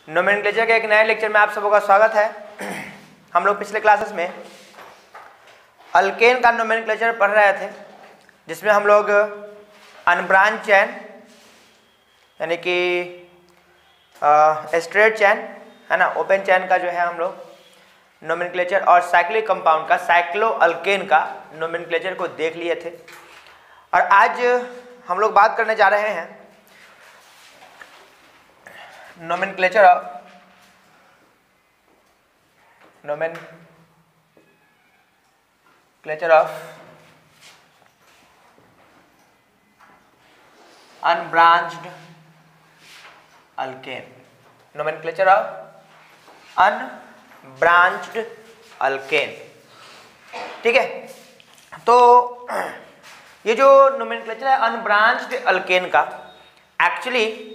Nomenclature के एक नए लेक्चर में आप सबों का स्वागत है। हम लोग पिछले क्लासेस में अल्केन का नोमेनक्लेचर पढ़ रहे थे, जिसमें हम लोग अनब्रांच चैन यानी कि स्ट्रेट चैन है ना, ओपन चैन का जो है हम लोग नोमेनक्लेचर और साइक्लिक कंपाउंड का साइक्लो अल्केन का नोमेनक्लेचर को देख लिए थे। और आज हम लोग बात करने जा रहे हैं nomenclature of unbranched alkane, nomenclature of unbranched alkane. ठीक है, तो ये जो नोमेनक्लेचर है अनब्रांच्ड अल्केन का, एक्चुअली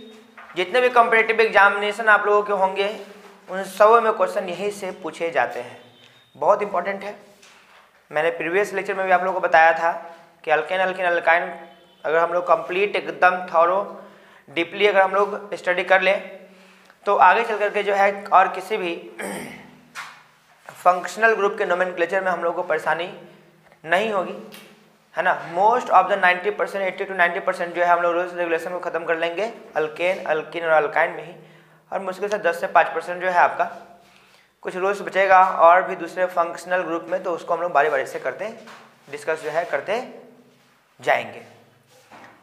जितने भी कॉम्पिटिटिव एग्जामिनेशन आप लोगों के होंगे उन सब में क्वेश्चन यहीं से पूछे जाते हैं। बहुत इंपॉर्टेंट है। मैंने प्रीवियस लेक्चर में भी आप लोगों को बताया था कि अल्केन अल्केन अल्काइन अगर हम लोग कंप्लीट एकदम थॉरो डीपली अगर हम लोग स्टडी कर लें तो आगे चल करके जो है और किसी भी फंक्शनल ग्रुप के नोमेनक्लेचर में हम लोग को परेशानी नहीं होगी, है ना। मोस्ट ऑफ द 90%, 80 to 90% जो है हम लोग रूल्स रेगुलेशन को ख़त्म कर लेंगे अल्केन अल्किन और अल्काइन में ही, और मुश्किल से 10 से 5% जो है आपका कुछ रूल्स बचेगा और भी दूसरे फंक्शनल ग्रुप में, तो उसको हम लोग बारी बारी से डिस्कस जो है करते जाएंगे।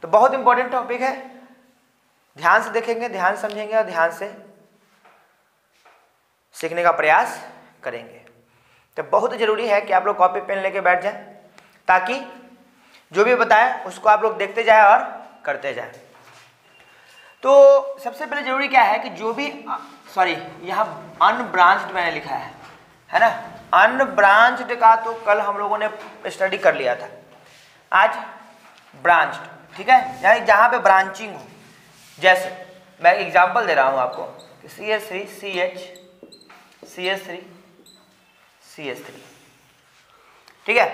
तो बहुत इंपॉर्टेंट टॉपिक है, ध्यान से देखेंगे, ध्यान समझेंगे और ध्यान से सीखने का प्रयास करेंगे। तो बहुत ज़रूरी है कि आप लोग कॉपी पेन लेके बैठ जाएं, ताकि जो भी बताए उसको आप लोग देखते जाए और करते जाए। तो सबसे पहले जरूरी क्या है कि जो भी यहाँ अनब्रांच्ड मैंने लिखा है ना, अनब्रांच्ड का तो कल हम लोगों ने स्टडी कर लिया था। आज ब्रांच्ड, ठीक है, यानी जहाँ पे ब्रांचिंग हो। जैसे मैं एग्जांपल दे रहा हूँ आपको, CH3 CH CH3 CH3, ठीक है।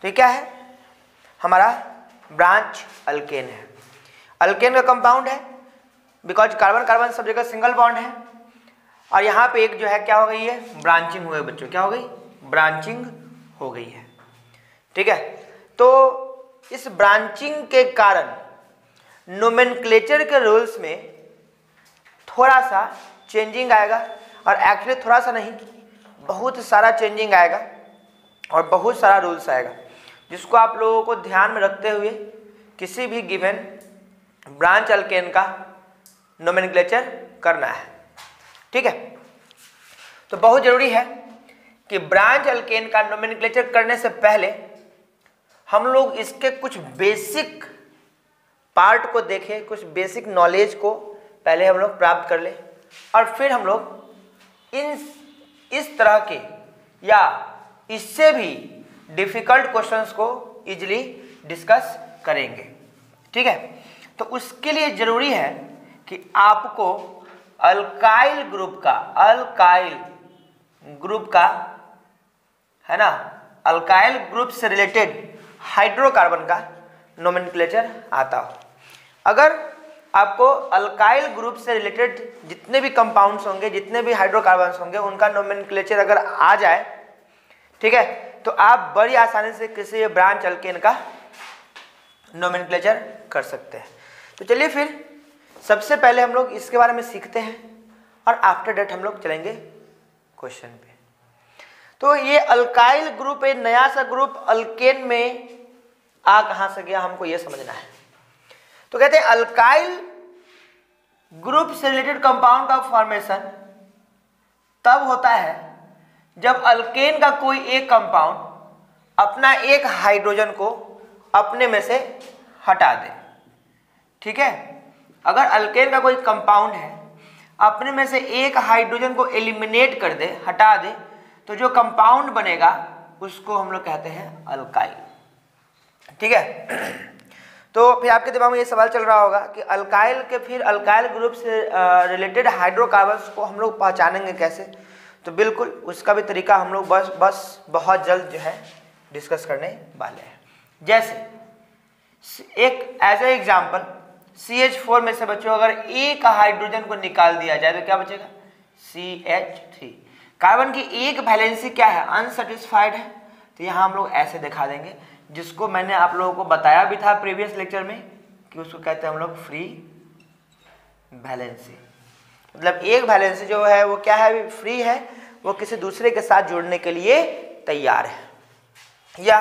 तो क्या है, हमारा ब्रांच अल्केन है। अल्केन का कंपाउंड है बिकॉज कार्बन कार्बन सब जगह सिंगल बॉन्ड है, और यहाँ पे एक जो है क्या हो गई है, ब्रांचिंग हो गई बच्चों, क्या हो गई, ब्रांचिंग हो गई है। ठीक है, तो इस ब्रांचिंग के कारण नोमेनक्लेचर के रूल्स में थोड़ा सा चेंजिंग आएगा, और एक्चुअली थोड़ा सा नहीं, बहुत सारा चेंजिंग आएगा और बहुत सारा रूल्स आएगा, जिसको आप लोगों को ध्यान में रखते हुए किसी भी गिवन ब्रांच अल्केन का नोमेनक्लेचर करना है। ठीक है, तो बहुत ज़रूरी है कि ब्रांच अल्केन का नोमेनक्लेचर करने से पहले हम लोग इसके कुछ बेसिक पार्ट को देखें, कुछ बेसिक नॉलेज को पहले हम लोग प्राप्त कर लें, और फिर हम लोग इस तरह के या इससे भी डिफ़िकल्ट क्वेश्चंस को इजीली डिस्कस करेंगे। ठीक है, तो उसके लिए ज़रूरी है कि आपको अल्काइल ग्रुप का है ना, अल्काइल ग्रुप से रिलेटेड हाइड्रोकार्बन का नोमेनक्लेचर आता हो। अगर आपको अल्काइल ग्रुप से रिलेटेड जितने भी कंपाउंड्स होंगे, जितने भी हाइड्रोकार्बन्स होंगे, उनका नोमेनक्लेचर अगर आ जाए, ठीक है, तो आप बड़ी आसानी से किसी ब्रांच अल्केन का नोमेनक्लेचर कर सकते हैं। तो चलिए फिर सबसे पहले हम लोग इसके बारे में सीखते हैं, और आफ्टर डेट हम लोग चलेंगे क्वेश्चन पे। तो ये अल्काइल ग्रुप, एक नया सा ग्रुप अल्केन में आ कहाँ से गया, हमको ये समझना है। तो कहते हैं अल्काइल ग्रुप से रिलेटेड कंपाउंड का फॉर्मेशन तब होता है जब अल्केन का कोई एक कंपाउंड अपना एक हाइड्रोजन को अपने में से हटा दे। ठीक है, अगर अल्केन का कोई कंपाउंड है, अपने में से एक हाइड्रोजन को एलिमिनेट कर दे, हटा दे, तो जो कंपाउंड बनेगा उसको हम लोग कहते हैं अल्काइल। ठीक है, तो फिर आपके दिमाग में ये सवाल चल रहा होगा कि अल्काइल के फिर अल्काइल ग्रुप से रिलेटेड हाइड्रोकार्बन्स को हम लोग पहचानेंगे कैसे। तो बिल्कुल उसका भी तरीका हम लोग बस बहुत जल्द जो है डिस्कस करने वाले हैं। जैसे एक एज ए एग्जाम्पल CH4 में से बच्चों अगर एक हाइड्रोजन को निकाल दिया जाए तो क्या बचेगा? CH3। कार्बन की एक वैलेंसी क्या है? अनसेटिस्फाइड है। तो यहाँ हम लोग ऐसे दिखा देंगे, जिसको मैंने आप लोगों को बताया भी था प्रीवियस लेक्चर में कि उसको कहते हैं हम लोग फ्री वैलेंसी। मतलब एक वैलेंसी जो है वो क्या है? फ्री है, वो किसी दूसरे के साथ जुड़ने के लिए तैयार है। या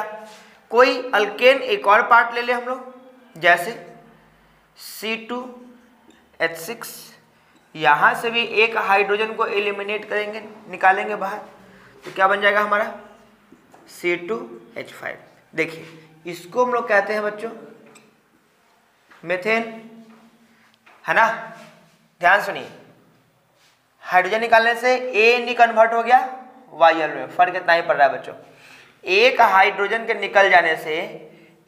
कोई अल्केन एक और पार्ट ले ले हम लोग, जैसे C2H6, यहाँ से भी एक हाइड्रोजन को एलिमिनेट करेंगे, निकालेंगे बाहर, तो क्या बन जाएगा हमारा? C2H5। देखिए इसको हम लोग कहते हैं बच्चों मीथेन, है ना। ध्यान सुनिए, हाइड्रोजन निकालने से ANE कन्वर्ट हो गया YL में, फर्क इतना ही पड़ रहा है बच्चों। एक हाइड्रोजन के निकल जाने से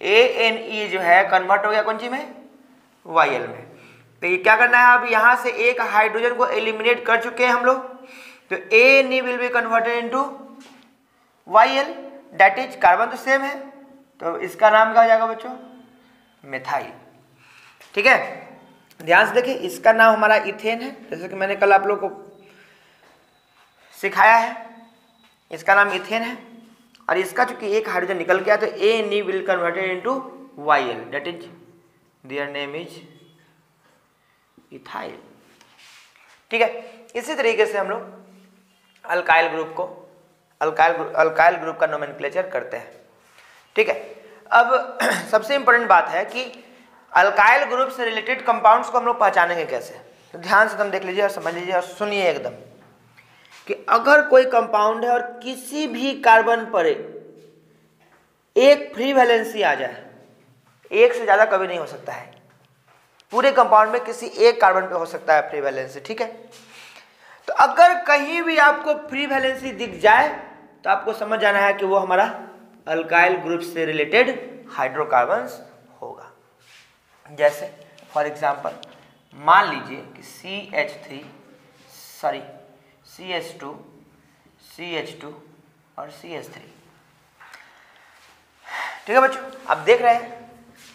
ANE जो है कन्वर्ट हो गया कौन सी में? YL में। तो ये क्या करना है? अब यहाँ से एक हाइड्रोजन को एलिमिनेट कर चुके हैं हम लोग, तो ANE will be converted into YL, that is carbon तो सेम है, तो इसका नाम क्या हो जाएगा बच्चों? मिथाइल। ठीक है, ध्यान से देखिए, इसका नाम हमारा इथेन है, जैसे कि मैंने कल आप लोग को सिखाया है, इसका नाम इथेन है। और इसका चूंकि एक हाइड्रोजन निकल गया तो ANE will converted into YL, that is their name is ethyl. ठीक है, इसी तरीके से हम लोग अल्काइल ग्रुप को अल्काइल ग्रुप का नोमेनक्लेचर करते हैं। ठीक है, अब सबसे इंपॉर्टेंट बात है कि अल्काइल ग्रुप से रिलेटेड कंपाउंड्स को हम लोग पहचानेंगे कैसे। तो ध्यान से तुम देख लीजिए और समझ लीजिए और सुनिए एकदम कि अगर कोई कंपाउंड है और किसी भी कार्बन पर एक फ्री वैलेंसी आ जाए, एक से ज़्यादा कभी नहीं हो सकता है, पूरे कंपाउंड में किसी एक कार्बन पे हो सकता है फ्री वैलेंसी। ठीक है, तो अगर कहीं भी आपको फ्री वैलेंसी दिख जाए तो आपको समझ जाना है कि वो हमारा अल्काइल ग्रुप से रिलेटेड हाइड्रोकार्बन्स होगा। जैसे फॉर एग्जांपल मान लीजिए कि CH2 CH2 और CH3। ठीक है बच्चों, अब देख रहे हैं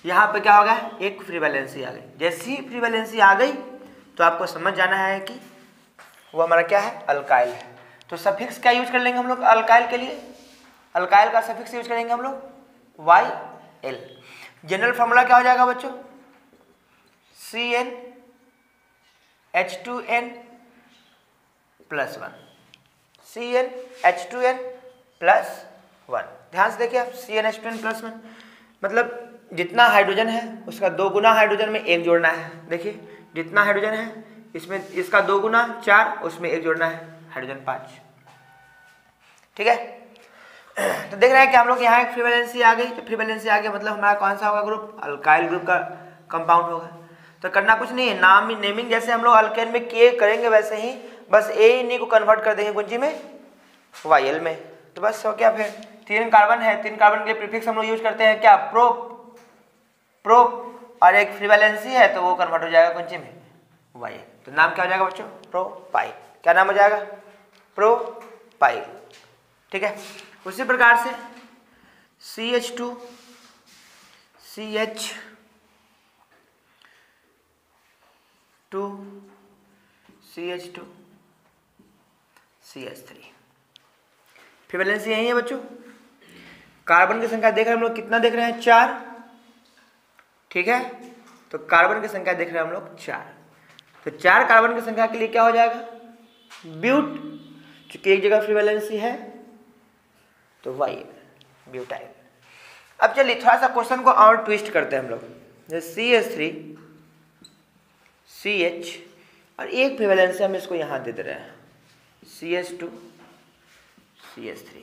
यहाँ पे क्या होगा? एक फ्री वैलेंसी आ गई। जैसी ही फ्री वैलेंसी आ गई तो आपको समझ जाना है कि वो हमारा क्या है? अल्काइल है। तो सफिक्स क्या यूज कर लेंगे हम लोग अल्काइल के लिए? अल्काइल का सफिक्स यूज करेंगे हम लोग YL। जनरल फॉर्मूला क्या हो जाएगा बच्चों? CnH2n +1, CnH2n +1। ध्यान से देखिए आप, CnH2n +1 मतलब जितना हाइड्रोजन है उसका 2 गुना हाइड्रोजन में एक जोड़ना है। देखिए जितना हाइड्रोजन है इसमें इसका 2 गुना 4, उसमें एक जोड़ना है हाइड्रोजन 5। ठीक है, तो देख रहे हैं कि हम लोग यहाँ एक फ्री वैलेंसी आ गई। तो फ्री वैलेंसी आ गया मतलब हमारा कौन सा होगा ग्रुप? अल्काइल ग्रुप का कंपाउंड होगा। तो करना कुछ नहीं है, नेमिंग जैसे हम लोग अल्केन में किए करेंगे वैसे ही बस ANE को कन्वर्ट कर देंगे कुंजी में YL में। तो बस हो गया। फिर 3 कार्बन है, 3 कार्बन के प्रीफिक्स हम लोग यूज करते हैं क्या? प्रो और एक फ्री वैलेंसी है तो वो कन्वर्ट हो जाएगा कुंजी में YL। तो नाम क्या हो जाएगा बच्चों? प्रोपाइल। क्या नाम हो जाएगा? प्रोपाइल। ठीक है, उसी प्रकार से CH2 CH2 CH3। Free valency यही है बच्चों। कार्बन की संख्या देख रहे हैं हम लोग, कितना देख रहे हैं? 4। ठीक है, तो कार्बन की संख्या देख रहे हैं हम लोग 4। तो 4 कार्बन की संख्या के लिए क्या हो जाएगा? ब्यूट, क्योंकि एक जगह फ्री वैलेंसी है तो YL, ब्यूटाइल। अब चलिए थोड़ा सा क्वेश्चन को और ट्विस्ट करते हैं हम लोग। जैसे CH3 CH और एक फ्री वैलेंसी हम इसको यहाँ दे रहे हैं CH2 CH3।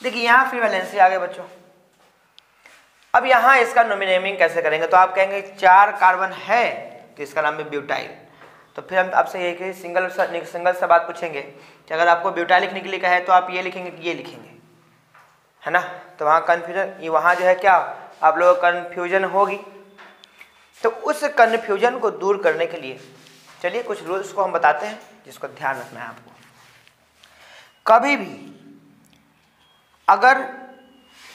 देखिए यहाँ फ्री वैलेंसी आ गए बच्चों। अब यहाँ इसका नेमिंग कैसे करेंगे? तो आप कहेंगे 4 कार्बन है तो इसका नाम है ब्यूटाइल। तो फिर हम आपसे ये सिंगल सा बात पूछेंगे कि अगर आपको ब्यूटाइल लिखने के लिए कहे तो आप ये लिखेंगे कि ये लिखेंगे, है ना। तो वहाँ कन्फ्यूजन, वहाँ जो है क्या आप लोगों को कन्फ्यूजन होगी। तो उस कन्फ्यूजन को दूर करने के लिए चलिए कुछ रूल्स को हम बताते हैं जिसको ध्यान रखना है आपको। कभी भी अगर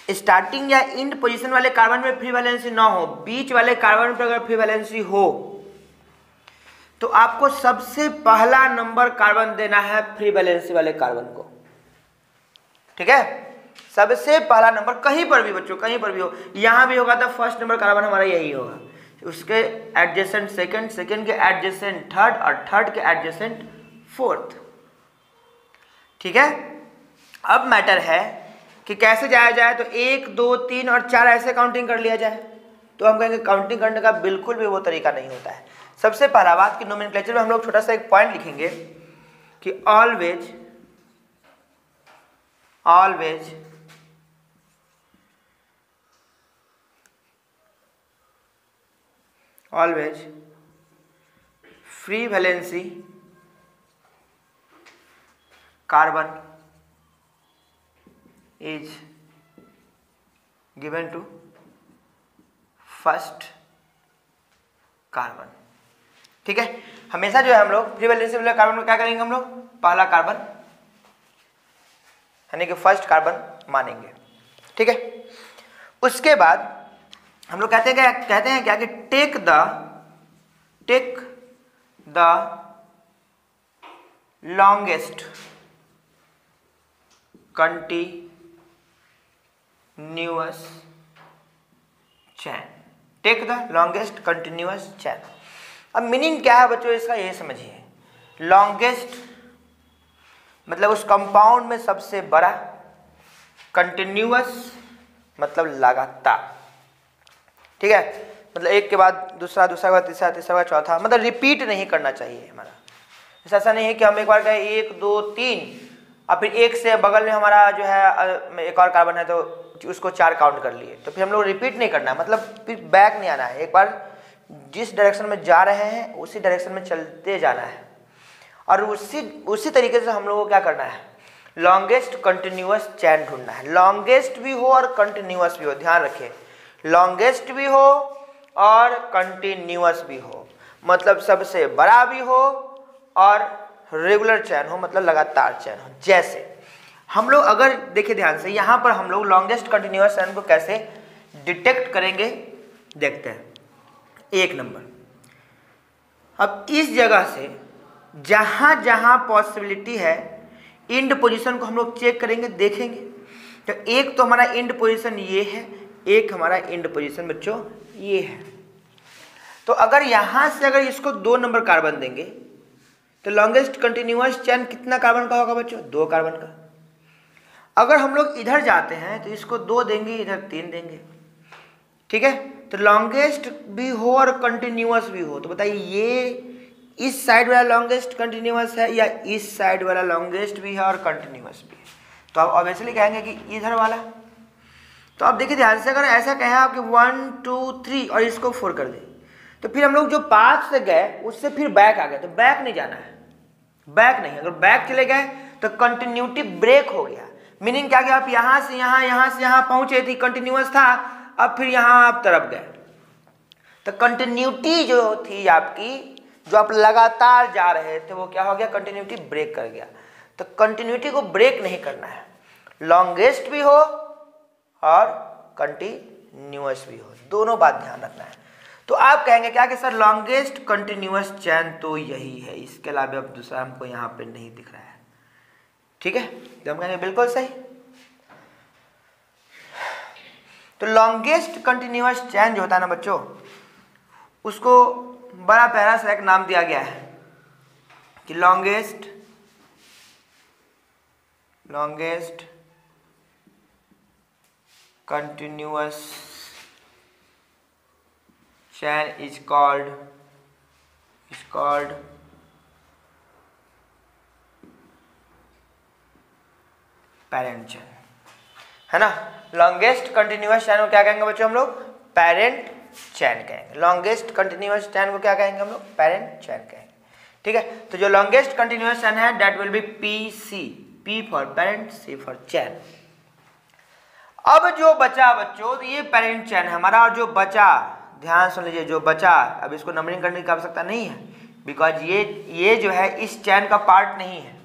स्टार्टिंग या एंड पोजीशन वाले कार्बन में फ्री वैलेंसी ना हो, बीच वाले कार्बन पर अगर फ्री वैलेंसी हो तो आपको सबसे पहला नंबर कार्बन देना है फ्री वैलेंसी वाले कार्बन को। ठीक है, सबसे पहला नंबर कहीं पर भी बच्चों, कहीं पर भी हो, यहां भी होगा तो फर्स्ट नंबर कार्बन हमारा यही होगा, उसके एडजेसेंट सेकंड, सेकंड के एडजेसेंट थर्ड और थर्ड के एडजेसेंट फोर्थ। ठीक है, अब मैटर है कि कैसे जाया जाए, तो 1 2 3 और 4 ऐसे काउंटिंग कर लिया जाए। तो हम कहेंगे काउंटिंग करने का बिल्कुल भी वो तरीका नहीं होता है। सबसे पहला बात कि नोमेनक्लेचर में हम लोग छोटा सा एक पॉइंट लिखेंगे कि always free valency carbon is given to first carbon. ठीक है, हमेशा जो है हम लोग फ्री वैलेंसी वाले कार्बन में क्या करेंगे, हम लोग पहला कार्बन यानी कि फर्स्ट कार्बन मानेंगे। ठीक है, उसके बाद हम लोग कहते हैं क्या कि take the longest continuous chain, take the longest continuous chain. अब मीनिंग क्या है बच्चों इसका, ये समझिए। लॉन्गेस्ट मतलब उस कंपाउंड में सबसे बड़ा, कंटिन्यूअस मतलब लगातार। ठीक है, मतलब एक के बाद दूसरा, दूसरा के बाद तीसरा, तीसरा के बाद चौथा, मतलब रिपीट नहीं करना चाहिए हमारा। ऐसा नहीं है कि हम एक बार गए 1 2 3 और फिर एक से बगल में हमारा जो है एक और कार्बन है तो उसको 4 काउंट कर लिए, तो फिर हम लोग रिपीट नहीं करना है, मतलब फिर बैक नहीं आना है। एक बार जिस डायरेक्शन में जा रहे हैं उसी डायरेक्शन में चलते जाना है, और उसी तरीके से हम लोगों को क्या करना है, लॉन्गेस्ट कंटिन्यूअस चैन ढूंढना है। लॉन्गेस्ट भी हो और कंटिन्यूअस भी हो, ध्यान रखिए, लॉन्गेस्ट भी हो और कंटिन्यूअस भी हो, मतलब सबसे बड़ा भी हो और रेगुलर चैन हो, मतलब लगातार चैन हो। जैसे हम लोग अगर देखिए ध्यान से, यहाँ पर हम लोग लॉन्गेस्ट कंटिन्यूअस चैन को कैसे डिटेक्ट करेंगे देखते हैं। 1 नंबर, अब इस जगह से जहाँ जहाँ पॉसिबिलिटी है इंड पोजीशन को हम लोग चेक करेंगे, देखेंगे। तो एक तो हमारा इंड पोजीशन ये है, एक हमारा इंड पोजीशन बच्चों ये है। तो अगर यहाँ से अगर इसको 2 नंबर कार्बन देंगे तो लॉन्गेस्ट कंटिन्यूअस चैन कितना कार्बन का होगा बच्चों, 2 कार्बन का। अगर हम लोग इधर जाते हैं तो इसको 2 देंगे, इधर 3 देंगे। ठीक है, तो लॉन्गेस्ट भी हो और कंटिन्यूअस भी हो, तो बताइए ये इस साइड वाला लॉन्गेस्ट कंटिन्यूअस है या इस साइड वाला लॉन्गेस्ट भी है और कंटिन्यूअस भी है। तो आप ऑब्वियसली कहेंगे कि इधर वाला। तो आप देखिए ध्यान से, अगर ऐसा कहें आपके 1 2 3 और इसको 4 कर दें, तो फिर हम लोग जो 5 से गए उससे फिर बैक आ गए, तो बैक नहीं जाना है, बैक नहीं। अगर बैक चले गए तो कंटिन्यूटी ब्रेक हो गया। मीनिंग क्या कि आप यहाँ से यहाँ, यहाँ से यहाँ पहुंचे थे, कंटिन्यूअस था, अब फिर यहाँ आप तरफ गए, तो कंटिन्यूटी जो थी आपकी, जो आप लगातार जा रहे थे, वो क्या हो गया, कंटिन्यूटी ब्रेक कर गया। तो कंटिन्यूटी को ब्रेक नहीं करना है, लॉन्गेस्ट भी हो और कंटिन्यूअस भी हो, दोनों बात ध्यान रखना है। तो आप कहेंगे क्या कि सर लॉन्गेस्ट कंटिन्यूअस चैन तो यही है, इसके अलावा अब दूसरा हमको यहाँ पे नहीं दिख रहा है। ठीक है, तो हम कहेंगे बिल्कुल सही। तो लॉन्गेस्ट कंटिन्यूअस चैन जो होता है ना बच्चों, उसको बड़ा प्यारा सा एक नाम दिया गया है कि longest continuous chain is called parent chain, है ना। लॉन्गेस्ट कंटिन्यूअस चैन को क्या कहेंगे बच्चों हम लोग, पेरेंट चैन कहेंगे। लॉन्गेस्ट कंटिन्यूअस चैन को क्या कहेंगे हम लोग, पेरेंट चैन कहेंगे। ठीक है, तो जो लॉन्गेस्ट कंटिन्यूअस चैन है that will be PC, P for parent, C for chain. अब जो बचा बच्चों, तो ये पेरेंट चैन है हमारा, और जो बचा, ध्यान सुन लीजिए, जो बचा, अब इसको नंबरिंग करने की आवश्यकता नहीं है, बिकॉज ये जो है इस चैन का पार्ट नहीं है।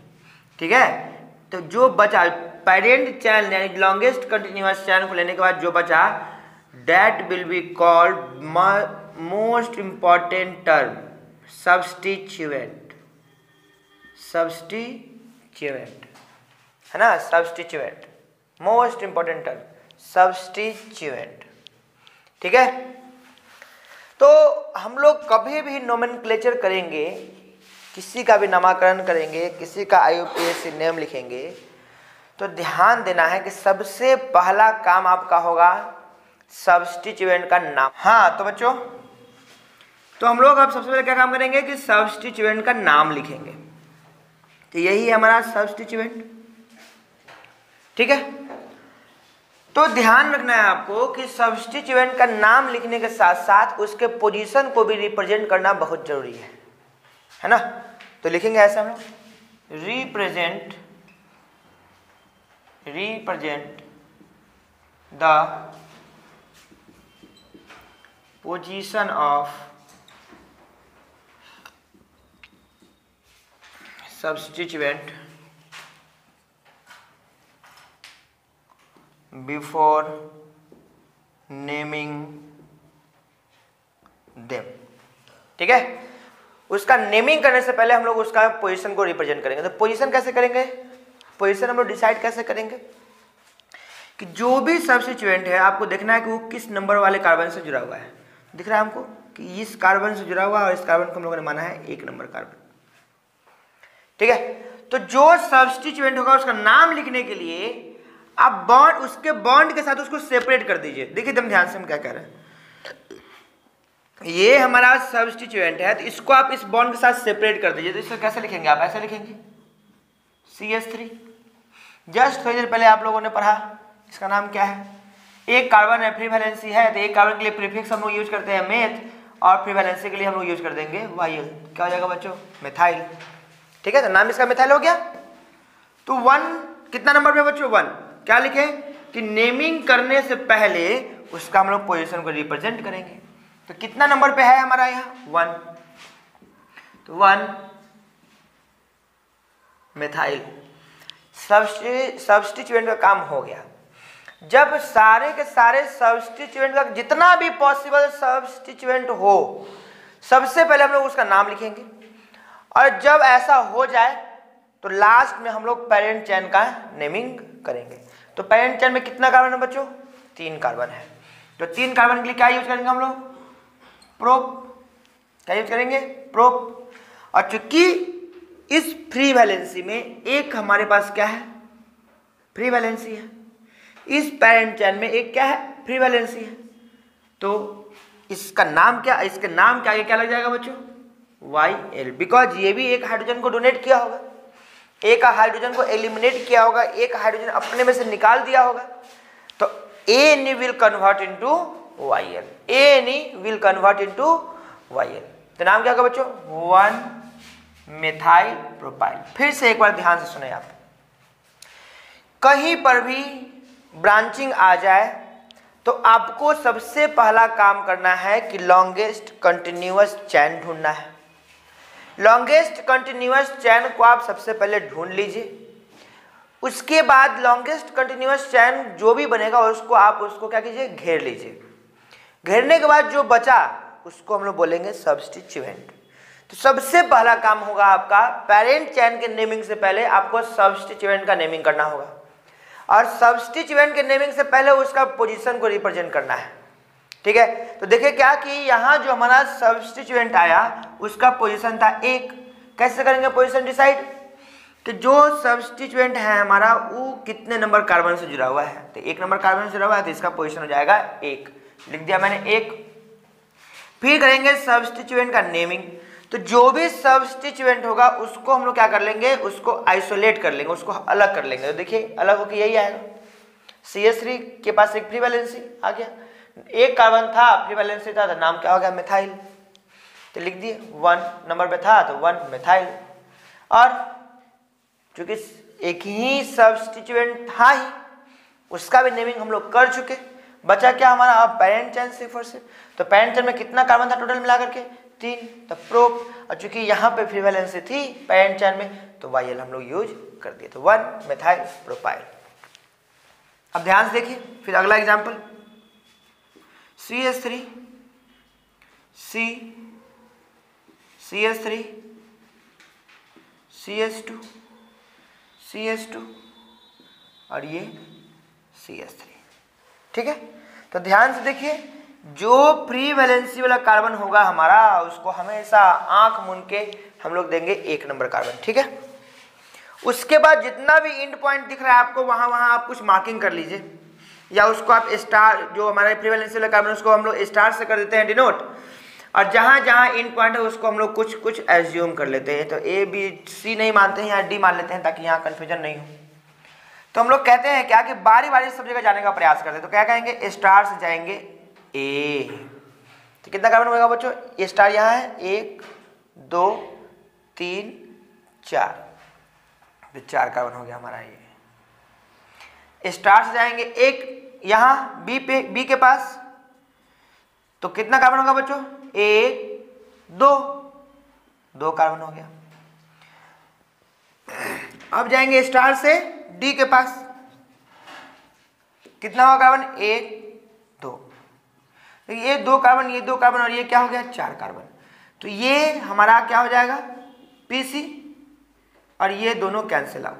ठीक है, तो जो बचा पेरेंट चैन यानी लॉन्गेस्ट कंटिन्यूअस चैन को लेने के बाद जो बचा that will be called most important term substituent. Substituent है ना, substituent most important term substituent. ठीक है, तो हम लोग कभी भी नोमेनक्लेचर करेंगे, किसी का भी नामकरण करेंगे, किसी का IUPAC नेम लिखेंगे, तो ध्यान देना है कि सबसे पहला काम आपका होगा सब्स्टिट्यूएंट का नाम। हाँ तो बच्चों, तो हम लोग अब सबसे पहले क्या काम करेंगे कि सब्स्टिट्यूएंट का नाम लिखेंगे। तो यही है हमारा सब्स्टिट्यूएंट। ठीक है, तो ध्यान रखना है आपको कि सब्स्टिट्यूएंट का नाम लिखने के साथ साथ उसके पोजीशन को भी रिप्रेजेंट करना बहुत जरूरी है ना। तो लिखेंगे ऐसे हम लोग represent the position of substituent before naming them. ठीक है, उसका नेमिंग करने से पहले हम लोग उसका पोजीशन को रिप्रेजेंट करेंगे। तो पोजीशन कैसे करेंगे, पोजीशन हम लोग डिसाइड कैसे करेंगे कि जो भी सब्स्टिट्यूएंट है आपको देखना है कि वो किस नंबर वाले कार्बन से जुड़ा हुआ है। दिख रहा है हमको कि इस कार्बन से जुड़ा हुआ है और इस कार्बन को हम लोगों ने माना है 1 नंबर कार्बन। ठीक है, तो जो सब्स्टिट्यूएंट होगा उसका नाम लिखने के लिए आप बॉन्ड, उसके बॉन्ड के साथ उसको सेपरेट कर दीजिए। देखिए एकदम ध्यान से हम क्या कह रहे हैं, ये हमारा सब्स्टिट्यूएंट है तो इसको आप इस बॉन्ड के साथ सेपरेट कर दीजिए। तो इसको कैसे लिखेंगे, आप ऐसे लिखेंगे CH3। जस्ट थोड़ी देर पहले आप लोगों ने पढ़ा, इसका नाम क्या है, एक कार्बन है, फ्री वैलेंसी है, तो एक कार्बन के लिए प्रीफिक्स हम लोग यूज करते हैं मेथ, और फ्री वैलेंसी के लिए हम लोग यूज कर देंगे YL। क्या हो जाएगा बच्चों, मिथाइल। ठीक है, तो नाम इसका मिथाइल हो गया। तो 1 कितना नंबर पे बच्चों, 1। क्या लिखे कि नेमिंग करने से पहले उसका हम लोग पोजीशन को रिप्रेजेंट करेंगे। तो कितना नंबर पे है हमारा यहाँ 1, तो 1 मिथाइल। सब्स्टिट्यूएंट का काम हो गया। जब सारे के सारे सब्स्टिट्यूएंट का जितना भी पॉसिबल सब्स्टिट्यूएंट हो, सबसे पहले हम लोग उसका नाम लिखेंगे, और जब ऐसा हो जाए तो लास्ट में हम लोग पेरेंट चेन का नेमिंग करेंगे। तो पेरेंट चेन में कितना कार्बन है बच्चों, 3 कार्बन है। तो 3 कार्बन के लिए क्या यूज करेंगे हम लोग, प्रोप। क्या यूज करेंगे, प्रोप। और चूंकि इस फ्री वैलेंसी में एक हमारे पास क्या है, फ्री वैलेंसी है, इस पेरेंट चेन में एक क्या है, फ्री वैलेंसी है, तो इसका नाम क्या, इसके नाम के आगे क्या लग जाएगा बच्चों, YL। बिकॉज ये भी एक हाइड्रोजन को डोनेट किया होगा, एक हाइड्रोजन को एलिमिनेट किया होगा, एक हाइड्रोजन अपने में से निकाल दिया होगा। तो ANE will convert into YL, ANE will convert into YL। तो नाम क्या होगा बच्चों, 1 मिथाइल प्रोपाइल। फिर से एक बार ध्यान से सुने आप, कहीं पर भी ब्रांचिंग आ जाए तो आपको सबसे पहला काम करना है कि लॉन्गेस्ट कंटिन्यूअस चैन ढूंढना है। लॉन्गेस्ट कंटिन्यूअस चैन को आप सबसे पहले ढूंढ लीजिए। उसके बाद लॉन्गेस्ट कंटिन्यूअस चैन जो भी बनेगा उसको आप उसको क्या कीजिए, घेर लीजिए। घेरने के बाद जो बचा उसको हम लोग बोलेंगे सब्स्टिट्यूएंट। तो सबसे पहला काम होगा आपका पेरेंट चैन के नेमिंग से पहले आपको सब्स्टिट्यूएंट का नेमिंग करना होगा, और सब्स्टिट्यूएंट के नेमिंग से पहले उसका पोजीशन को रिप्रेजेंट करना है। ठीक है, तो देखिए क्या कि यहाँ जो हमारा सब्स्टिट्यूएंट आया उसका पोजीशन था 1। कैसे करेंगे पोजीशन डिसाइड, कि जो सब्स्टिट्यूएंट है हमारा वो कितने नंबर कार्बन से जुड़ा हुआ है। तो 1 नंबर कार्बन से जुड़ा हुआ है तो इसका पोजीशन हो जाएगा 1। लिख दिया मैंने 1। फिर करेंगे सब्स्टिट्यूएंट का नेमिंग। तो जो भी सब्स्टिट्यूएंट होगा उसको हम लोग क्या कर लेंगे, उसको आइसोलेट कर लेंगे, उसको अलग कर लेंगे। तो देखिए अलग होकर यही आएगा, CH3 के पास एक फ्री वैलेंसी आ गया, एक कार्बन था, फ्री वैलेंसी था, तो नाम क्या हो गया, मिथाइल। तो लिख दिए 1 नंबर पे था तो 1 मिथाइल। और चूंकि एक ही सब्स्टिट्यूएंट था ही, उसका भी नेमिंग हम लोग कर चुके। बचा क्या हमारा अब पेरेंट चेन सिर्फ से। तो पेरेंट चेन में कितना कार्बन था टोटल मिला करके 3, तो प्रोप। और चूंकि यहाँ पे फ्री वैलेंसी थी पेरेंट चेन में तो YL हम लोग यूज कर दिए, तो 1 मिथाइल प्रोपाइल। अब ध्यान से देखिए, फिर अगला example, CH3 C CH3 CH2 CH2 और ये CH3। ठीक है, तो ध्यान से देखिए, जो फ्री वैलेंसी वाला कार्बन होगा हमारा उसको हमेशा आंख मूंद के हम लोग देंगे 1 नंबर कार्बन। ठीक है, उसके बाद जितना भी एंड पॉइंट दिख रहा है आपको वहां आप कुछ मार्किंग कर लीजिए, या उसको आप स्टार, जो हमारे फ्री वैलेंसी वाला कार्बन उसको हम लोग स्टार से कर देते हैं डिनोट, और जहां जहां एंड पॉइंट है उसको हम लोग कुछ एज्यूम कर लेते हैं। तो A B C नहीं मानते हैं, यहाँ D मान लेते हैं ताकि यहाँ कन्फ्यूजन नहीं हो। तो हम लोग कहते हैं क्या कि बारी बारी सब जगह जाने का प्रयास करते हैं। तो क्या कहेंगे, स्टार से जाएंगे A। तो कितना कार्बन होगा बच्चों, ये स्टार यहाँ है 1 2 3 4, तो 4 कार्बन हो गया हमारा। ये स्टार से जाएंगे एक यहाँ B के पास, तो कितना कार्बन होगा बच्चों, 1 2 कार्बन हो गया। अब जाएंगे स्टार से D के पास, कितना होगा कार्बन, 1 2, तो ये 2 कार्बन, ये 2 कार्बन और ये क्या हो गया, 4 कार्बन। तो ये हमारा क्या हो जाएगा, PC, और ये दोनों कैंसिल आउट।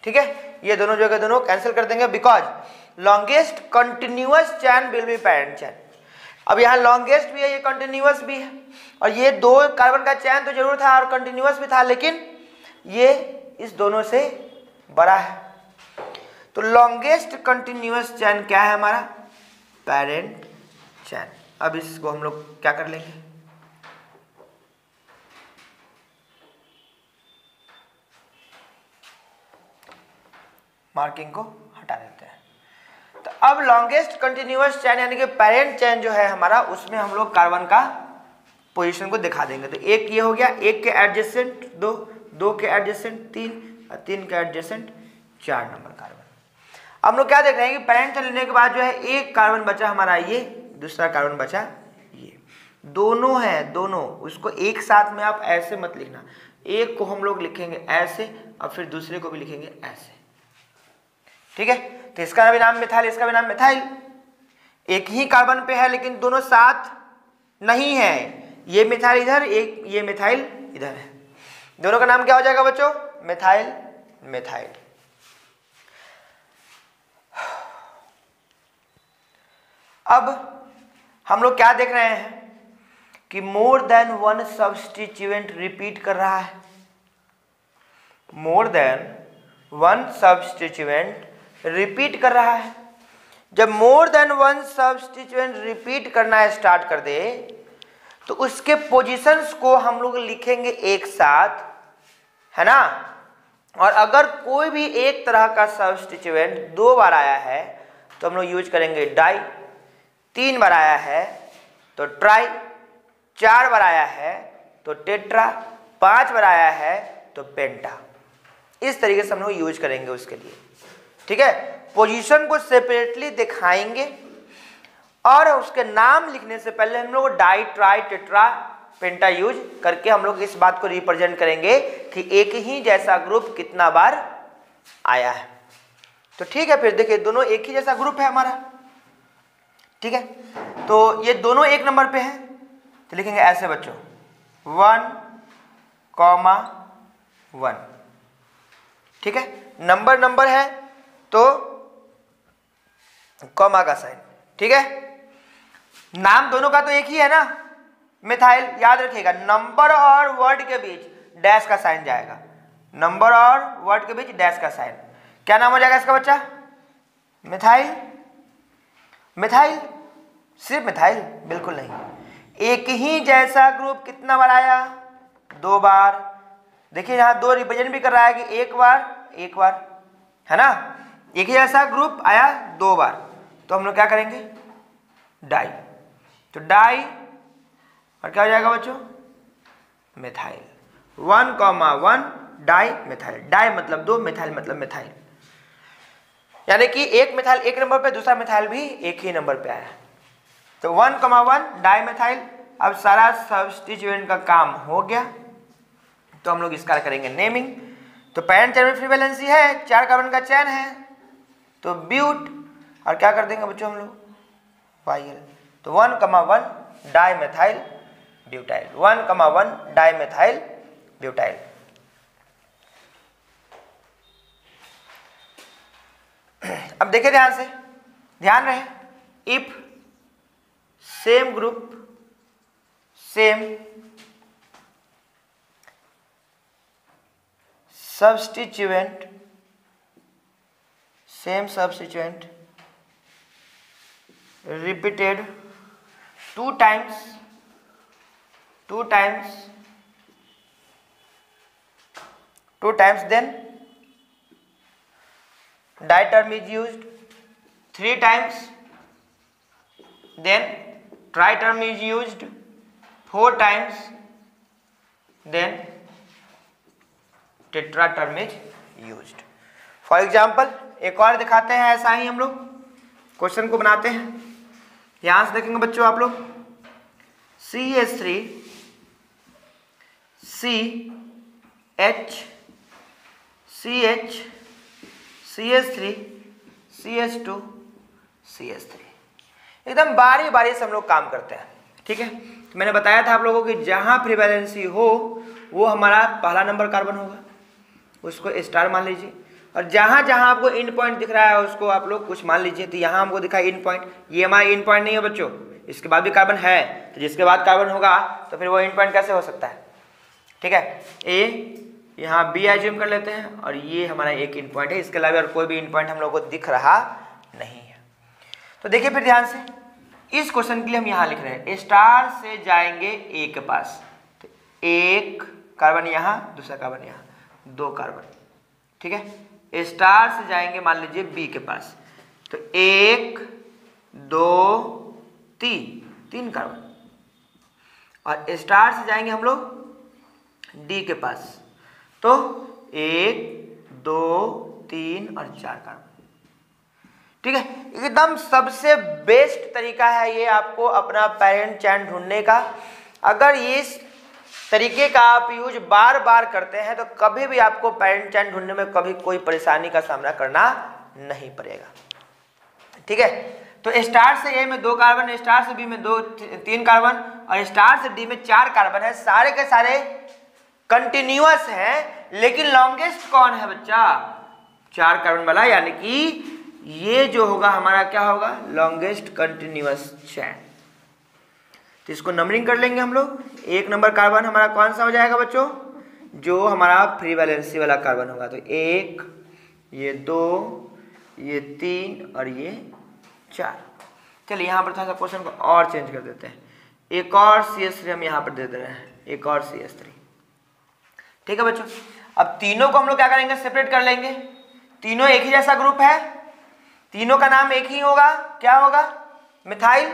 ठीक है, ये दोनों जगह दोनों कैंसिल कर देंगे, because longest continuous chain will be parent chain. अब यहाँ लॉन्गेस्ट भी है, ये कंटिन्यूअस भी है, और ये 2 कार्बन का चैन तो जरूर था और कंटिन्यूअस भी था, लेकिन ये इस दोनों से बड़ा है। तो लॉन्गेस्ट कंटिन्यूअस चैन क्या है हमारा, पैरेंट चैन। अब इसको हम लोग क्या कर लेंगे, मार्किंग को हटा देते हैं। तो अब लॉन्गेस्ट कंटिन्यूअस चैन यानी कि पेरेंट चैन जो है हमारा, उसमें हम लोग कार्बन का पोजीशन को दिखा देंगे। तो एक ये हो गया, 1 के एडजेसेंट 2, 2 के एडजेसेंट 3 और 3 के एडजेसेंट 4 नंबर कार्बन। अब हम लोग क्या देख रहे हैं कि पेरेंट चैन लेने के बाद जो है एक कार्बन बचा हमारा, ये दूसरा कार्बन बचा, ये दोनों है, दोनों उसको एक साथ में आप ऐसे मत लिखना, एक को हम लोग लिखेंगे ऐसे और फिर दूसरे को भी लिखेंगे ऐसे। ठीक है, तो इसका भी नाम मिथाइल, इसका भी नाम मिथाइल। एक ही कार्बन पे है लेकिन दोनों साथ नहीं है, ये मिथाइल इधर, एक ये मिथाइल इधर है, दोनों का नाम क्या हो जाएगा बच्चों, मिथाइल मिथाइल। अब हम लोग क्या देख रहे हैं कि more than one substituent repeat कर रहा है, more than one substituent repeat कर रहा है। जब more than one substituent repeat करना स्टार्ट कर दे तो उसके पोजीशंस को हम लोग लिखेंगे एक साथ, है ना। और अगर कोई भी एक तरह का सब्स्टिट्यूएंट 2 बार आया है तो हम लोग यूज करेंगे डाई, 3 बार आया है तो ट्राई, 4 बार आया है तो टेट्रा, 5 बार आया है तो पेंटा। इस तरीके से हम लोग यूज करेंगे उसके लिए। ठीक है, पोजीशन को सेपरेटली दिखाएंगे और उसके नाम लिखने से पहले हम लोग डाई, ट्राई, टेट्रा, पेंटा यूज करके हम लोग इस बात को रिप्रेजेंट करेंगे कि एक ही जैसा ग्रुप कितना बार आया है। तो ठीक है, फिर देखिए दोनों एक ही जैसा ग्रुप है हमारा। ठीक है, तो ये दोनों 1 नंबर पे हैं तो लिखेंगे ऐसे बच्चों 1, 1। ठीक है, नंबर है तो कॉमा का साइन। ठीक है, नाम दोनों का तो एक ही है ना, मिथाइल। याद रखिएगा नंबर और वर्ड के बीच डैश का साइन जाएगा, नंबर और वर्ड के बीच डैश का साइन। क्या नाम हो जाएगा इसका बच्चा, मिथाइल। मिथाइल, सिर्फ मिथाइल, बिल्कुल नहीं। एक ही जैसा ग्रुप कितना बार आया, 2 बार। देखिए यहाँ 2 रिप्रेजेंट भी कर रहा है कि एक बार, है ना। एक ही जैसा ग्रुप आया 2 बार, तो हम लोग क्या करेंगे, डाई। तो डाई और क्या हो जाएगा बच्चों, मिथाइल। 1, 1 di methyl. डाई मतलब 2, मिथाइल मतलब मिथाइल, यानी कि एक मिथाइल 1 नंबर पे, दूसरा मिथाइल भी एक ही नंबर पे आया। तो 1, 1 डाई मिथाइल। अब सारा सब्स्टिट्यूएंट का काम हो गया, तो हम लोग इसका करेंगे नेमिंग। तो पैरेंट चैन में फ्री वैलेंसी है, 4 कार्बन का चैन है, तो ब्यूट, और क्या कर देंगे बच्चों हम लोग, वाइल। तो 1,1 डाइमेथाइल ब्यूटाइल, 1,1 डाइमेथाइल ब्यूटाइल। अब देखिए ध्यान से, ध्यान रहे, if same group, same substituent, same substituent repeated two times, then diterm is used, 3 times then triterm is used, 4 times then tetraterm is used. For example एक और दिखाते हैं, ऐसा ही हम लोग क्वेश्चन को बनाते हैं। ध्यान से देखेंगे बच्चों आप लोग, CH3 CH CH CH3 CH2 CH3, एकदम बारी बारी से हम लोग काम करते हैं, ठीक है। तो मैंने बताया था आप लोगों को कि जहां फ्री वैलेंसी हो वो हमारा पहला नंबर कार्बन होगा, उसको स्टार मान लीजिए, और जहां जहां आपको इन पॉइंट दिख रहा है उसको आप लोग कुछ मान लीजिए। तो यहाँ हमको दिखा इन पॉइंट, ये हमारा इन पॉइंट नहीं है बच्चों, इसके बाद भी कार्बन है, तो जिसके बाद कार्बन होगा तो फिर वो इन पॉइंट कैसे हो सकता है, ठीक है। ए यहाँ बी एज्यूम कर लेते हैं, और ये हमारा एक इन पॉइंट है, इसके अलावा और कोई भी इन पॉइंट हम लोग को दिख रहा नहीं है। तो देखिए फिर ध्यान से, इस क्वेश्चन के लिए हम यहाँ लिख रहे हैं स्टार से जाएंगे ए के पास, तो एक कार्बन यहाँ, दूसरा कार्बन यहाँ, 2 कार्बन, ठीक है। स्टार से जाएंगे मान लीजिए बी के पास, तो 1 2 3 कार्बन, और स्टार से जाएंगे हम लोग डी के पास, तो 1 2 3 और 4 कार्बन, ठीक है। एकदम सबसे बेस्ट तरीका है ये आपको अपना पेरेंट चेन ढूंढने का। अगर इस तरीके का आप यूज बार बार करते हैं तो कभी भी आपको पेरेंट चेन ढूंढने में कभी कोई परेशानी का सामना करना नहीं पड़ेगा, ठीक है। तो स्टार से ए में 2 कार्बन, स्टार से बी में 3 कार्बन, और स्टार से डी में 4 कार्बन है, सारे के सारे कंटिन्यूअस हैं, लेकिन लॉन्गेस्ट कौन है बच्चा, 4 कार्बन वाला, यानी कि ये जो होगा हमारा क्या होगा, लॉन्गेस्ट कंटिन्यूअस चेन। तो इसको नंबरिंग कर लेंगे हम लोग। 1 नंबर कार्बन हमारा कौन सा हो जाएगा बच्चों, जो हमारा फ्री वैलेंसी वाला कार्बन होगा, तो 1 ये 2 ये 3 और ये 4। चलिए यहाँ पर थोड़ा सा क्वेश्चन को और चेंज कर देते हैं, एक और CH3 हम यहाँ पर दे दे रहे हैं, एक और CH3, ठीक है बच्चों। अब तीनों को हम लोग क्या करेंगे, सेपरेट कर लेंगे। तीनों एक ही जैसा ग्रुप है, तीनों का नाम एक ही होगा, क्या होगा, मिथाइल,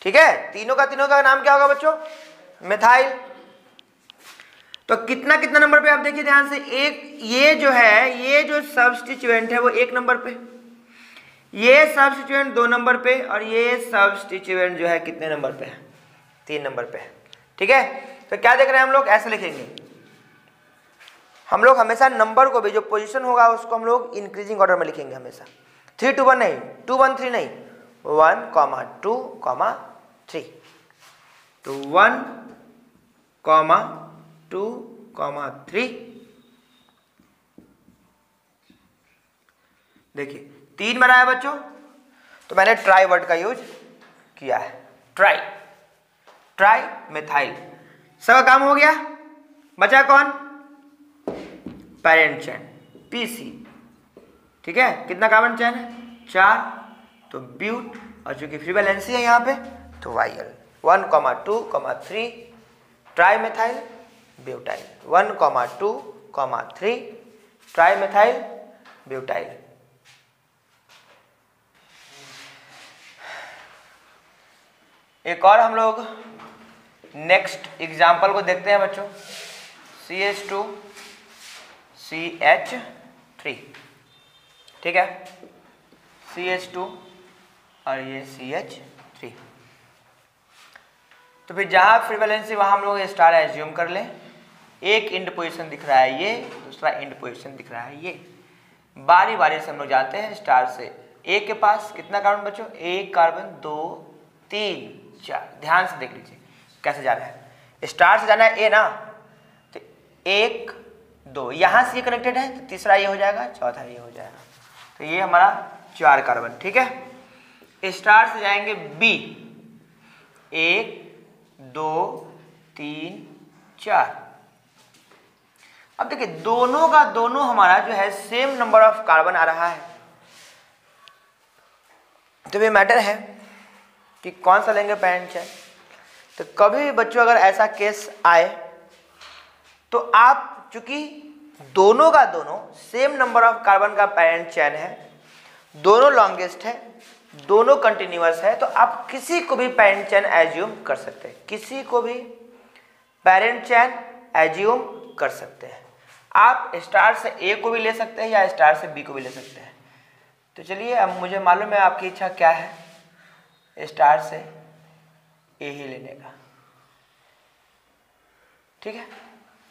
ठीक है। तीनों का नाम क्या होगा बच्चों, मिथाइल। तो कितना कितना नंबर पे आप देखिए ध्यान से, एक ये जो है, ये जो सब्स्टिट्यूएंट है वो 1 नंबर पे, ये सब्स्टिट्यूएंट 2 नंबर पे, और ये सब्स्टिट्यूएंट जो है कितने नंबर पे है, 3 नंबर पे है, ठीक है। तो क्या देख रहे हैं हम लोग, ऐसे लिखेंगे हम लोग हमेशा नंबर को भी, जो पोजीशन होगा उसको हम लोग इंक्रीजिंग ऑर्डर में लिखेंगे हमेशा, 3 to 1 नहीं, 2 1 3 नहीं, 1 2 3। तो 1 2 3, देखिए 3 बना है बच्चों, तो मैंने ट्राई वर्ड का यूज किया है, ट्राई मिथाइल। सबका काम हो गया, बचा कौन, पेरेंट चेन PC, ठीक है। कितना कार्बन चेन है, 4, तो ब्यूट, और चूंकि फ्री वैलेंसी है यहाँ पे तो while. 1 2 3 tri methyl butyl, 1 2 3 tri methyl butyl. एक और हम लोग नेक्स्ट एग्जाम्पल को देखते हैं बच्चों, CH2 CH3, ठीक है, CH2 और ये CH3। तो फिर जहाँ फ्री वैलेंसी वहाँ हम लोग स्टार एज्यूम कर लें। एक इंड पोजीशन दिख रहा है ये, दूसरा इंड पोजीशन दिख रहा है ये, बारी बारी से हम लोग जाते हैं स्टार से। ए के पास कितना कार्बन बच्चों, 1 कार्बन 2 3 4। ध्यान से देख लीजिए कैसे जा रहा है। स्टार से जाना है ए ना, तो 1 2 यहाँ से ये कनेक्टेड है, तो तीसरा ये हो जाएगा, चौथा ये हो जाएगा, तो ये हमारा 4 कार्बन। ठीक है। स्टार से जाएंगे बी, 1 2 3 4। अब देखिए दोनों का दोनों हमारा जो है सेम नंबर ऑफ कार्बन आ रहा है, तो ये मैटर है कि कौन सा लेंगे पैरेंट चेन। तो कभी भी बच्चों अगर ऐसा केस आए तो आप चूंकि दोनों का दोनों सेम नंबर ऑफ कार्बन का पैरेंट चेन है, दोनों लॉन्गेस्ट है, दोनों कंटिन्यूअस है, तो आप किसी को भी पैरेंट चेन एज्यूम कर सकते हैं, किसी को भी पैरेंट चेन एज्यूम कर सकते हैं। आप स्टार से ए को भी ले सकते हैं या स्टार से बी को भी ले सकते हैं। तो चलिए अब मुझे मालूम है आपकी इच्छा क्या है, स्टार से ए ही लेने का। ठीक है,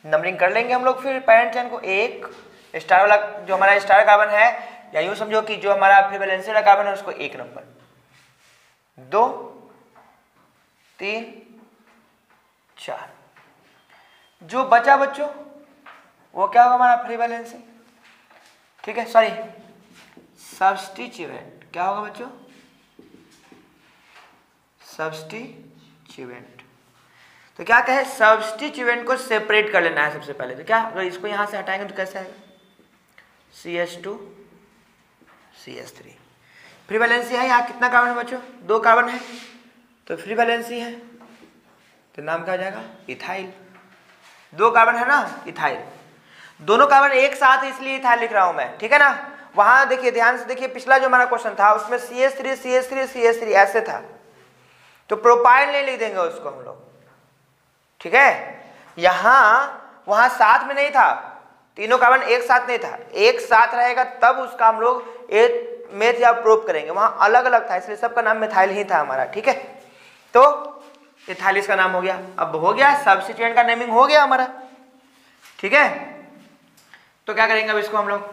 नंबरिंग कर लेंगे हम लोग फिर पैरेंट चेन को। 1 स्टार वाला जो हमारा स्टार कार्बन है, या यूं समझो कि जो हमारा फ्री वैलेंसी वाला कार्बन है उसको 1 नंबर, 2 3 4। जो बचा बच्चों वो क्या होगा हमारा फ्री वैलेंसी। ठीक है, सॉरी सब्स्टिट्यूएंट। क्या होगा बच्चों, सब्स्टिट्यूएंट। तो क्या कहे, सब्स्टिट्यूएंट को सेपरेट कर लेना है सबसे पहले। तो क्या, अगर इसको यहां से हटाएंगे तो कैसे आएगा, CH2 CH3। फ्री वैलेंसी है, यहाँ कितना कार्बन है बच्चों, 2 कार्बन है, तो फ्री वैलेंसी है, तो नाम क्या हो जाएगा, इथाइल। 2 कार्बन है ना, इथाइल। दोनों कार्बन एक साथ इसलिए इथाइल लिख रहा हूं मैं। ठीक है ना, वहां देखिए ध्यान से देखिए, पिछला जो हमारा क्वेश्चन था उसमें CH3 CH3 CH3 ऐसे था, तो प्रोपाइल नहीं लिख देंगे उसको हम लोग। ठीक है, यहां वहां साथ में नहीं था, तीनों कार्बन एक साथ नहीं था, एक साथ रहेगा तब उसका हम लोग मेथ या प्रूफ करेंगे। वहां अलग अलग था, इसलिए सबका नाम मिथाइल ही था हमारा। ठीक है, तो इथाइल इसका नाम हो गया। अब हो गया सब्स्टिट्यूएंट का नेमिंग हो गया हमारा। ठीक है, तो क्या करेंगे अब इसको हम लोग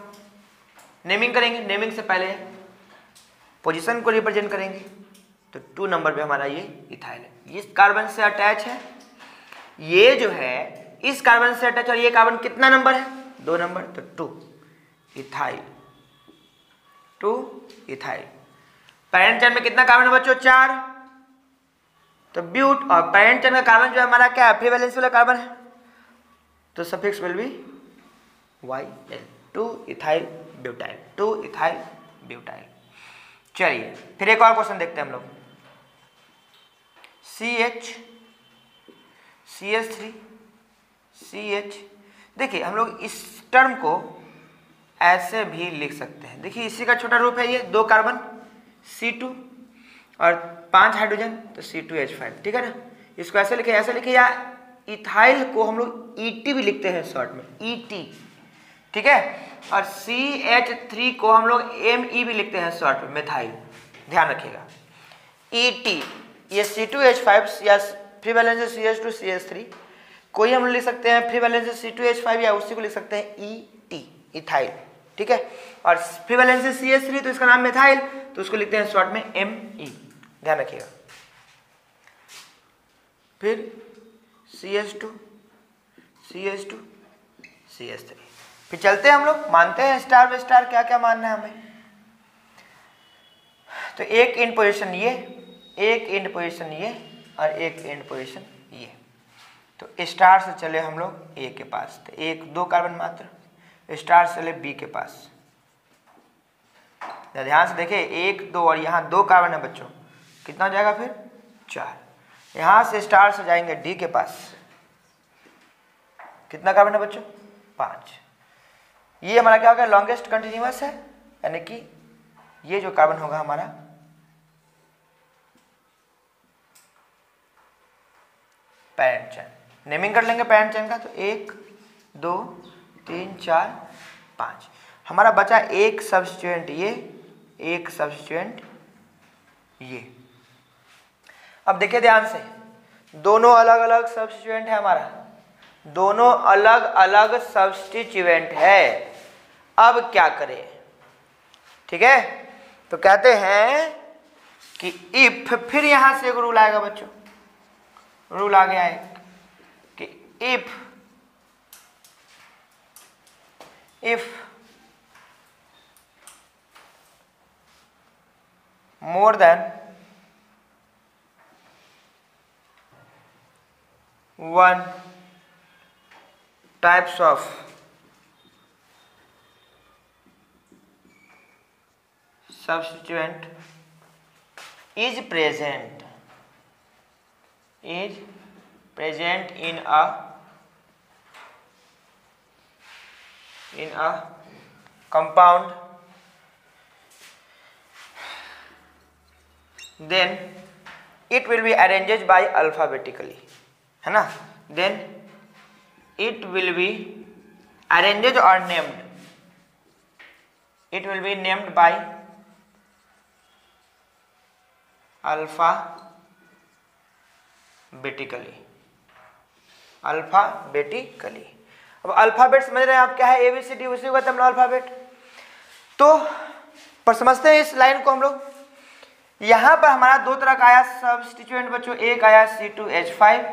नेमिंग करेंगे। नेमिंग से पहले पोजीशन को रिप्रेजेंट करेंगे, तो 2 नंबर पे हमारा ये इथाइल है, इस कार्बन से अटैच है, ये जो है इस कार्बन से अटैच, और ये कार्बन कितना नंबर है, 2 नंबर, तो 2 इथाइल, 2 इथाइल। पैरेंट चेन में कितना कार्बन है बच्चों, 4, तो ब्यूट। और पैरेंट चेन का कार्बन जो है हमारा क्या है, फ्री वैलेंसी वाला कार्बन है, तो suffix will be YL, 2 ethyl butyl, 2 ethyl butyl. चलिए फिर एक और क्वेश्चन देखते हैं हम लोग। CH CH3 CH, देखिए हम लोग इस टर्म को ऐसे भी लिख सकते हैं। देखिए इसी का छोटा रूप है ये, 2 कार्बन C2 और 5 हाइड्रोजन, तो C2H5। ठीक है ना, इसको ऐसे लिखे, ऐसे लिखे, या इथाइल को हम लोग ET भी लिखते हैं शॉर्ट में, ET। ठीक है, और CH3 को हम लोग ME भी लिखते हैं शॉर्ट में, मिथाइल। ध्यान रखिएगा, ET ये C2H5 या फ्री वैलेंसी CH2 CH3, कोई हम लिख सकते हैं फ्री वैलेंसी C2H5 या उसी को लिख सकते हैं ET, इथाइल। ठीक है, और फ्री वैलेंसी CH3 तो इसका नाम मिथाइल, तो उसको लिखते हैं शॉर्ट में ME। ध्यान रखिएगा। फिर CH2 CH2 CH3। फिर चलते हैं हम लोग, मानते हैं स्टार बाय स्टार क्या क्या मानना है हमें। तो एक एंड पोजीशन ये, एक एंड पोजीशन ये, और एक एंड पोजीशन ये। तो स्टार से चले हम लोग ए के पास, तो 1 2 कार्बन मात्र। स्टार से चले बी के पास, ध्यान से देखिए 1 2 और यहाँ 2 कार्बन है बच्चों, कितना हो जाएगा फिर 4। यहाँ से स्टार से जाएंगे डी के पास, कितना कार्बन है बच्चों 5। ये हमारा क्या होगा, लॉन्गेस्ट कंटिन्यूअस है, यानी कि ये जो कार्बन होगा हमारा पैरेंट चेन। नेमिंग कर लेंगे पैरेंट चेन का, तो 1 2 3 4 5। हमारा बचा एक सब्स्टिट्यूएंट ये, एक सब्स्टिट्यूएंट ये। अब देखिए ध्यान से, दोनों अलग अलग सब्स्टिट्यूएंट है हमारा, दोनों अलग अलग सब्स्टिट्यूएंट है। अब क्या करें, ठीक है। तो कहते हैं कि इफ, फिर यहां से एक रूल आएगा बच्चों, रूल आ गया है कि if more than one types of substituent is present in a compound, then it will be arranged by alphabetically, है ना। then it will be arranged or named, it will be named by alphabetically। अब alphabet समझ रहे हैं आप क्या है, ABCD, उसी को कहते हैं हम लोग अल्फाबेट। तो पर समझते हैं इस लाइन को हम लोग। यहां पर हमारा दो तरह का आया सब्स्टिट्यूएंट बच्चों, एक आया C2H5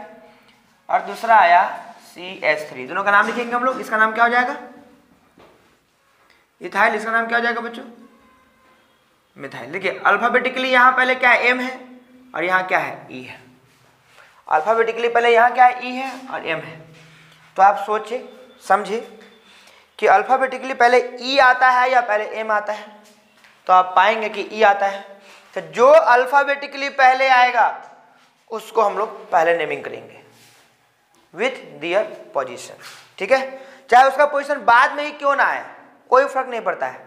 और दूसरा आया CH3। दोनों का नाम लिखेंगे हम लोग। इसका नाम क्या हो जाएगा, इथाइल। इसका नाम क्या हो जाएगा बच्चों, मिथाइल। देखिए अल्फाबेटिकली यहाँ पहले क्या है, M है और यहाँ क्या है, E है। अल्फाबेटिकली पहले यहाँ क्या है, E है और M है। तो आप सोचिए समझिए कि अल्फाबेटिकली पहले E आता है या पहले M आता है। तो आप पाएंगे कि E आता है। तो जो अल्फाबेटिकली पहले आएगा उसको हम लोग पहले नेमिंग करेंगे विथ दियर पोजीशन, ठीक है। चाहे उसका पोजीशन बाद में ही क्यों ना आए, कोई फर्क नहीं पड़ता है।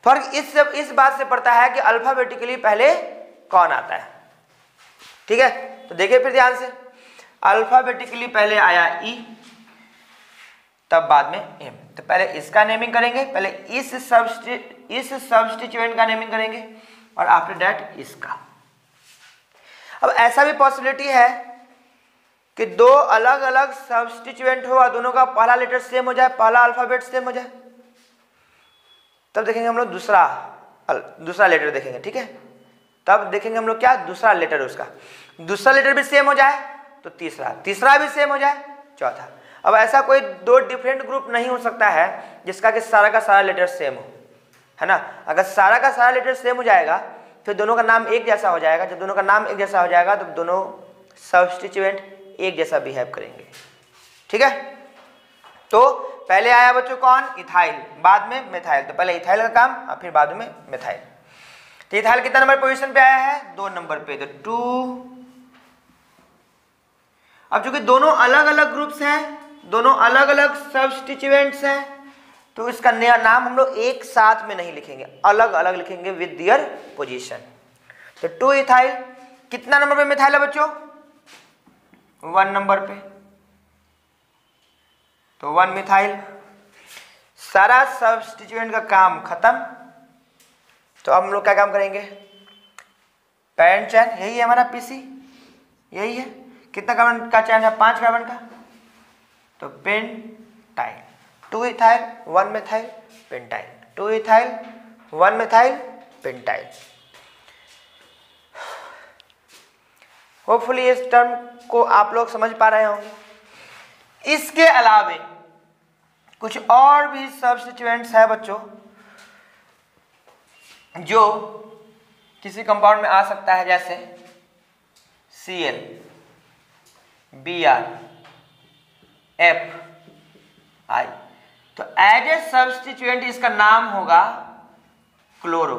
फर्क इस बात से पड़ता है कि अल्फाबेटिकली पहले कौन आता है, ठीक है। तो देखिए फिर ध्यान से, अल्फाबेटिकली पहले आया E, तब बाद में M। तो पहले इसका नेमिंग करेंगे, पहले इस सब्स्टिट्यूएंट का नेमिंग करेंगे और आफ्टर दैट इसका। अब ऐसा भी पॉसिबिलिटी है कि दो अलग अलग सब्स्टिट्यूएंट हो और दोनों का पहला लेटर सेम हो जाए, पहला अल्फाबेट सेम हो जाए। तब देखेंगे हम लोग दूसरा लेटर देखेंगे, ठीक है। तब देखेंगे हम लोग क्या, दूसरा लेटर, उसका दूसरा लेटर भी सेम हो जाए तो तीसरा भी सेम हो जाए, चौथा। अब ऐसा कोई दो डिफरेंट ग्रुप नहीं हो सकता है जिसका कि सारा का सारा लेटर सेम हो, है ना। अगर सारा का सारा लेटर सेम हो जाएगा फिर दोनों का नाम एक जैसा हो जाएगा। जब दोनों का नाम एक जैसा हो जाएगा तो दोनों सब्स्टिट्यूएंट एक जैसा बिहेव करेंगे, ठीक है। तो पहले आया बच्चों कौन, इथाइल, बाद में मिथाइल। तो पहले इथाइल का काम और फिर बाद में मिथाइल। तो इथाइल कितना नंबर पोजीशन पे आया है, 2 नंबर पे, तो 2। अब चूंकि दोनों अलग अलग ग्रुप्स हैं, दोनों अलग अलग सब्स्टिट्यूएंट्स हैं, तो इसका नया नाम हम लोग एक साथ में नहीं लिखेंगे, अलग अलग लिखेंगे विद दियर पोजीशन। तो 2 इथाइल, कितना नंबर पे मिथाइल है बच्चों, 1 नंबर पे, तो 1 मिथाइल। सारा सब्स्टिट्यूएंट का काम खत्म। तो अब हम लोग क्या काम करेंगे, पैरेंट चेन, यही है हमारा PC, यही है। कितना कार्बन का चेन है, 5 कार्बन का, तो pentyl. 2 ethyl 1 methyl pentyl, 2 ethyl 1 methyl pentyl. Hopefully इस टर्म को आप लोग समझ पा रहे होंगे। इसके अलावे कुछ और भी सब्स्टिट्यूएंट्स है बच्चों जो किसी कंपाउंड में आ सकता है, जैसे Cl, Br, Fi। तो एज ए सब्स्टिट्यूएंट इसका नाम होगा क्लोरो,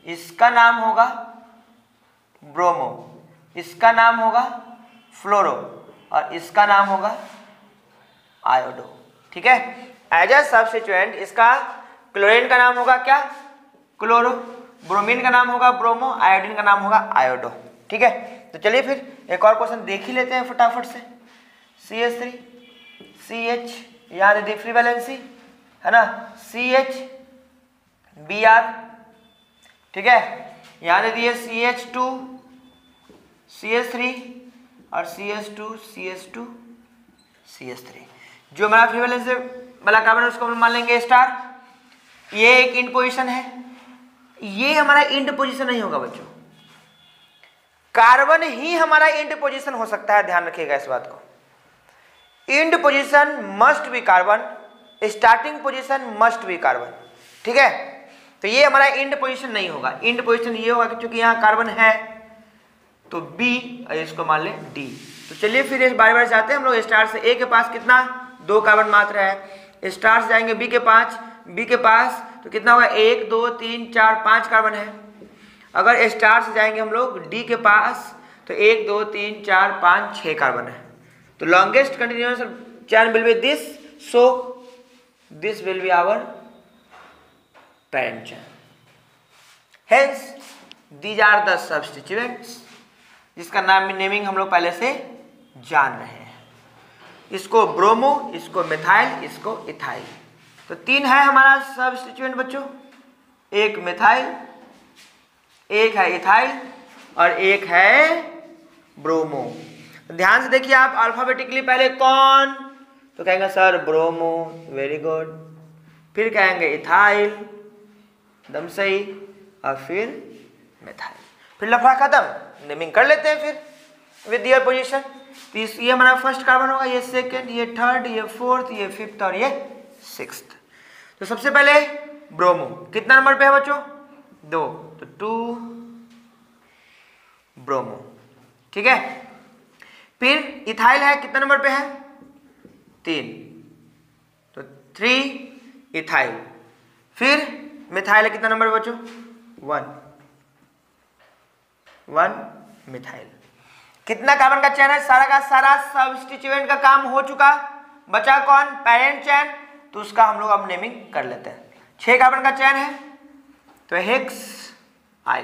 इसका नाम होगा ब्रोमो, इसका नाम होगा फ्लोरो और इसका नाम होगा आयोडो, ठीक है। एज ए सब्स्टिट्यूएंट इसका क्लोरीन का नाम होगा क्या, क्लोरो, ब्रोमीन का नाम होगा ब्रोमो, आयोडीन का नाम होगा आयोडो, ठीक है। तो चलिए फिर एक और क्वेश्चन देख ही लेते हैं फटाफट से। CH3 CH, यहाँ दे दी फ्री वैलेंसी, है ना, CH Br, ठीक है। यहाँ दे दिए CH2 CH3 और CH2 CH2 CH3। जो हमारा फ्री वैलेंसी वाला कार्बन है उसको हम मान लेंगे स्टार। ये एक इन पोजीशन है, ये हमारा इंड पोजीशन नहीं होगा बच्चों, कार्बन ही हमारा इंड पोजीशन हो सकता है, ध्यान रखिएगा इस बात को। End position must be carbon, starting position must be carbon, ठीक है। तो ये हमारा इंड पोजीशन नहीं होगा, इंड पोजीशन ये होगा कि चूंकि यहाँ कार्बन है तो बी और इसको मान ले डी। तो चलिए फिर इस बार जाते हैं हम लोग स्टार से। ए के पास कितना 2 कार्बन मात्र है, स्टार से जाएंगे बी के पास तो कितना होगा 1 2 3 4 5 कार्बन है। अगर स्टार से जाएंगे हम लोग डी के पास तो 1 2 3 4 5 6 कार्बन है। तो longest continuous chain will be this, so this will be our parent chain. Hence these are the substituents, जिसका नेमिंग हम लोग पहले से जान रहे हैं। इसको ब्रोमो, इसको मिथाइल, इसको इथाइल। तो 3 है हमारा सब्स्टिट्यूएंट बच्चों, एक मिथाइल, एक है इथाइल और एक है ब्रोमो। तो ध्यान से देखिए आप, अल्फाबेटिकली पहले कौन, तो कहेंगे सर ब्रोमो, वेरी गुड, फिर कहेंगे इथाइल, एकदम सही, और फिर मिथाइल, फिर लफड़ा खत्म, नेमिंग कर लेते हैं फिर विद ईयर पोजीशन। तो ये हमारा फर्स्ट कार्बन होगा, ये सेकंड, ये थर्ड, ये फोर्थ, ये फिफ्थ और ये सिक्स्थ। तो सबसे पहले ब्रोमो कितना नंबर पे है बच्चों 2, तो 2 ब्रोमो, ठीक है। फिर इथाइल है कितना नंबर पे है 3, तो 3 इथाइल। फिर मिथाइल है कितना नंबर पे बच्चों 1 मिथाइल। कितना कार्बन का चेन है, सारा का सारा सब्स्टिट्यूएंट का काम हो चुका, बचा कौन पेरेंट चेन, तो उसका हम लोग अब नेमिंग कर लेते हैं। 6 कार्बन का चेन है तो हेक्स आई,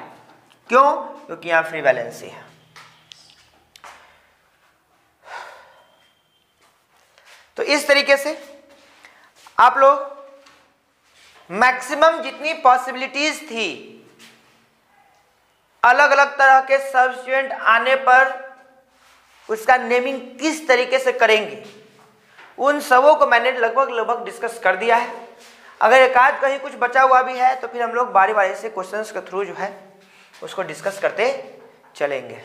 क्यों, क्योंकि यहां फ्री वैलेंसी है। तो इस तरीके से आप लोग मैक्सिमम जितनी पॉसिबिलिटीज थी अलग अलग तरह के सब्स्टिट्यूएंट आने पर उसका नेमिंग किस तरीके से करेंगे, उन सबों को मैंने लगभग डिस्कस कर दिया है। अगर एकाध कहीं कुछ बचा हुआ भी है तो फिर हम लोग बारी बारी से क्वेश्चंस के थ्रू जो है उसको डिस्कस करते चलेंगे।